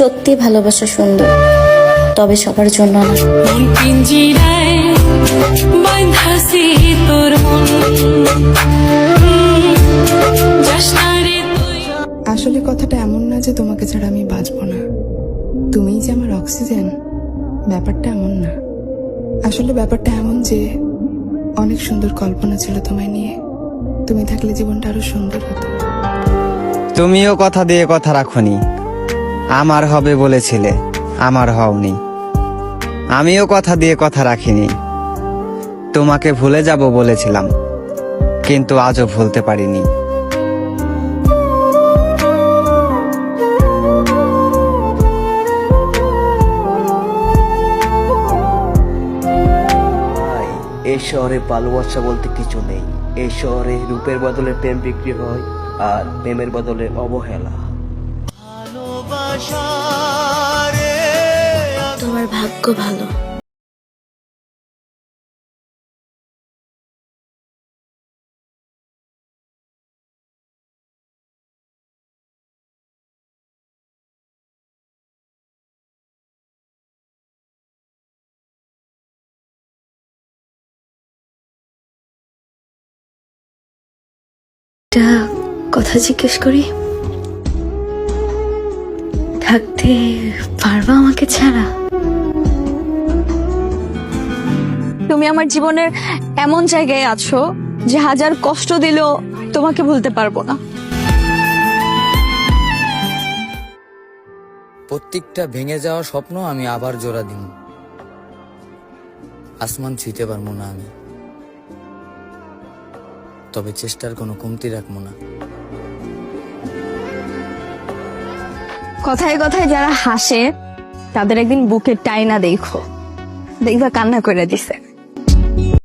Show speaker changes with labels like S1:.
S1: সত্যি ভালোবাসা সুন্দর, তবে সবার জন্য না।
S2: আসলে কথাটা এমন না যে তোমাকে ছাড়া আমি বাঁচবো না, তুমিই যে আমার অক্সিজেন, ব্যাপারটা এমন না। আসলে ব্যাপারটা এমন যে অনেক সুন্দর কল্পনা ছিল তোমায় নিয়ে, তুমি থাকলে জীবনটা আরো সুন্দর হতো।
S3: তুমিও কথা দিয়ে কথা রাখোনি, আমার হবে বলেছিলে, আমার হওনি। আমিও কথা দিয়ে কথা রাখিনি, তোমাকে ভুলে যাব বলেছিলাম, কিন্তু আজও ভুলতে পারিনি।
S4: এই শহরে ভালোবাসা বলতে কিছু নেই। এই শহরে রূপের বদলে প্রেম বিক্রি হয়, আর প্রেমের বদলে অবহেলা।
S1: তোমার ভাগ্য ভালো। একটা কথা জিজ্ঞেস করি, থাকতে পারবা আমাকে ছাড়া?
S5: তুমি আমার জীবনের এমন জায়গায় আছো যে হাজার কষ্ট দিলেও তোমাকে ভুলতে পারবো না।
S6: প্রত্যেকটা ভেঙে যাওয়া স্বপ্ন আমি আবার জোড়া দিব। আসমান ছুঁতে পারবো না আমি, তবে চেষ্টার কোনো কমতি রাখবো না।
S5: কথায় কথায় যারা হাসে তাদের একদিন বুকের টাইনা দেখো, দেখবা কান্না করে দিছে।